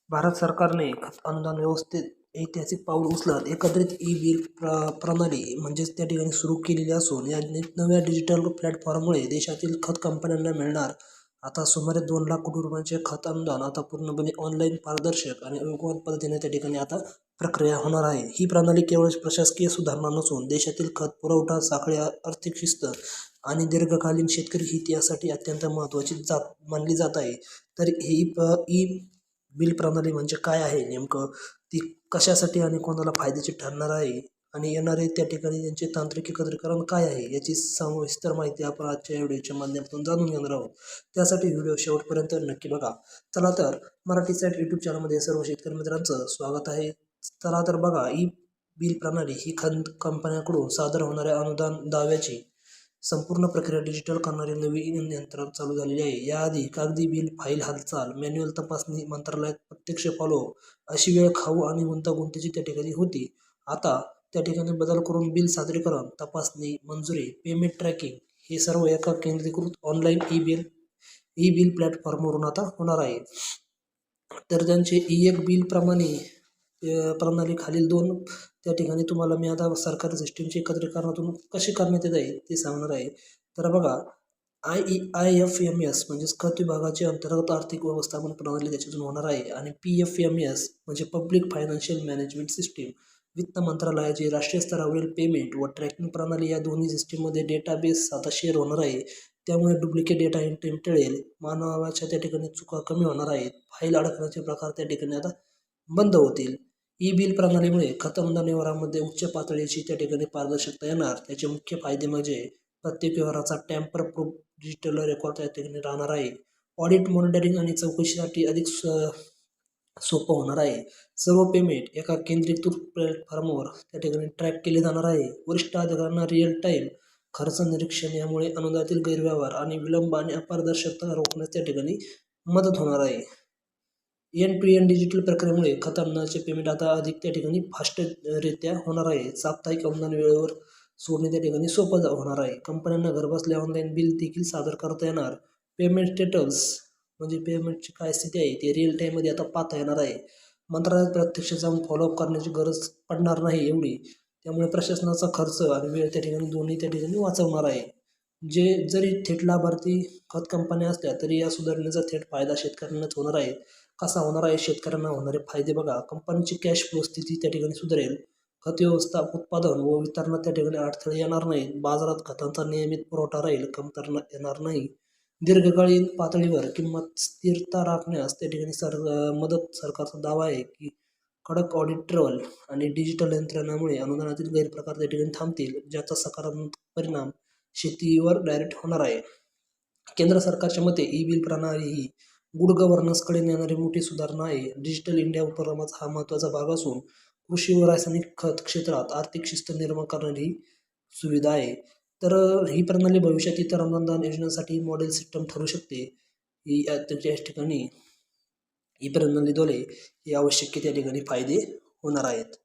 भारत सरकारने खत अनुदान व्यवस्थेत ऐतिहासिक पाऊल उचलत एकत्रित ई-बिल प्रणाली म्हणजेच त्या ठिकाणी सुरू केलेली असून या नव्या डिजिटल प्लॅटफॉर्ममुळे देशातील खत कंपन्यांना मिळणार आता सुमारे 2 लाख कोटी रुपयांचे खत अनुदान आता पूर्णपणे ऑनलाईन, पारदर्शक आणि वेगवान पद्धतीने त्या ठिकाणी आता प्रक्रिया होणार आहे. ही प्रणाली केवळ प्रशासकीय सुधारणा नसून देशातील खत पुरवठा साखळी, आर्थिक शिस्त आणि दीर्घकालीन शेतकरी हित यासाठी अत्यंत महत्त्वाची मानली जात आहे. तर ही ई बिल प्रणाली म्हणजे काय आहे नेमकं, ती कशासाठी आणि कोणाला फायद्याची ठरणार आहे आणि येणारे त्या ठिकाणी त्यांचे तांत्रिक एकत्रीकरण काय आहे याची सविस्तर माहिती आपण आजच्या व्हिडिओच्या माध्यमातून जाणून घेणार आहोत. त्यासाठी व्हिडिओ शेवटपर्यंत नक्की बघा. चला तर मराठी साईट यूट्यूब चॅनलमध्ये सर्व शेतकरी मित्रांचं स्वागत आहे. चला तर बघा, ई बिल प्रणाली ही खत कंपन्यांकडून सादर होणाऱ्या अनुदान दाव्याची संपूर्ण प्रक्रिया डिजिटल करणारी नवीन यंत्रणा चालू झालेली आहे. याआधी कागदी बिल फाईल हालचाल, मॅन्युअल तपासणी, मंत्रालयात प्रत्यक्ष फॉलो अशी वेळ खाऊ आणि गुंतागुंतीची त्या ठिकाणी होती. आता त्या ठिकाणी बदल करून बिल सादरीकरण, तपासणी, मंजुरी, पेमेंट ट्रॅकिंग हे सर्व एका केंद्रीकृत ऑनलाईन ई बिल प्लॅटफॉर्मवरून आता होणार आहे. तर त्यांचे ई-1 बिल प्रणाली खालील 2 त्या ठिकाणी तुम्हाला मी आता सरकारी सिस्टीमची एकत्रीकरणातून कशी करण्यात येत आहे ते सांगणार आहे. तर बघा, IFMS म्हणजेच खत विभागाची अंतर्गत आर्थिक व्यवस्थापन प्रणाली त्याच्यातून होणार आहे आणि PFMS म्हणजे पब्लिक फायनान्शियल मॅनेजमेंट सिस्टीम, वित्त मंत्रालयाची राष्ट्रीय स्तरावरील पेमेंट व ट्रॅकिंग प्रणाली या दोन्ही सिस्टीममध्ये डेटाबेस आता शेअर होणार आहे. त्यामुळे डुप्लिकेट डेटा एंट्री टळेल, मानवाच्या त्या ठिकाणी चुका कमी होणार आहेत, फाईल अडकण्याचे प्रकार त्या ठिकाणी आता बंद होतील. ई बिल प्रणालीमुळे खत अनुदान व्यवहारामध्ये उच्च पातळीची त्या ठिकाणी पारदर्शकता येणार. त्याचे मुख्य फायदे म्हणजे प्रत्येक व्यवहाराचा टॅम्पर प्रूफ डिजिटल रेकॉर्ड त्या ठिकाणी राहणार आहे. ऑडिट, मॉनिटरिंग आणि चौकशीसाठी अधिक सोपं होणार आहे. सर्व पेमेंट एका केंद्रीकृत प्लॅटफॉर्मवर त्या ठिकाणी ट्रॅक केले जाणार आहे. वरिष्ठ अधिकाऱ्यांना रिअल टाईम खर्च निरीक्षण यामुळे अनुदानातील गैरव्यवहार आणि विलंब आणि अपारदर्शकता रोखण्यास त्या ठिकाणी मदत होणार आहे. एंड-टू-एंड डिजिटल प्रक्रियेमुळे खत अनुदानाचे पेमेंट आता अधिक त्या ठिकाणी फास्टरित्या होणार आहे. साप्ताहिक अनुदान वेळेवर सोडणे त्या ठिकाणी सोपं होणार आहे. कंपन्यांना घरबसल्या ऑनलाईन बिल देखील सादर करता येणार. पेमेंट स्टेटस म्हणजे पेमेंटची काय स्थिती आहे ते रिअल टाईममध्ये आता पाहता येणार आहे. मंत्रालयात प्रत्यक्ष जाऊन फॉलोअप करण्याची गरज पडणार नाही एवढी. त्यामुळे प्रशासनाचा खर्च आणि वेळ त्या ठिकाणी दोन्ही त्या ठिकाणी वाचवणार आहे. जरी थेट लाभार्थी खत कंपन्या असल्या तरी या सुधारणेचा थेट फायदा शेतकऱ्यांनाच होणार आहे. कसा होणार आहे शेतकऱ्यांना होणारे फायदे बघा. कंपनीची कॅश फ्लो स्थिती त्या ठिकाणी सुधारेल. खत व्यवस्था, उत्पादन व वितरणात त्या ठिकाणी अडथळे येणार नाहीत. बाजारात खतांचा नियमित पुरवठा राहील, कमतरता येणार नाही. दीर्घकालीन पातळीवर किंमत स्थिरता राखण्यास त्या ठिकाणी मदत. सरकारचा दावा आहे की कडक ऑडिट ट्रेल आणि डिजिटल यंत्रणेमुळे अनुदानातील गैरप्रकार त्या ठिकाणी थांबतील, ज्याचा सकारात्मक परिणाम शेतीवर डायरेक्ट होणार आहे. केंद्र सरकारच्या मते ई बिल प्रणाली ही गुड गव्हर्नन्सकडे नेणारी मोठी सुधारणा आहे. डिजिटल इंडिया उपक्रमाचा हा महत्त्वाचा भाग असून कृषी व रासायनिक खत क्षेत्रात आर्थिक शिस्त निर्माण करणारी ही सुविधा आहे. तर ही प्रणाली भविष्यात इतर अनुदान योजनांसाठी मॉडेल सिस्टम ठरू शकते. या ठिकाणी ही प्रणालीद्वारे हे आवश्यक त्या ठिकाणी फायदे होणार आहेत.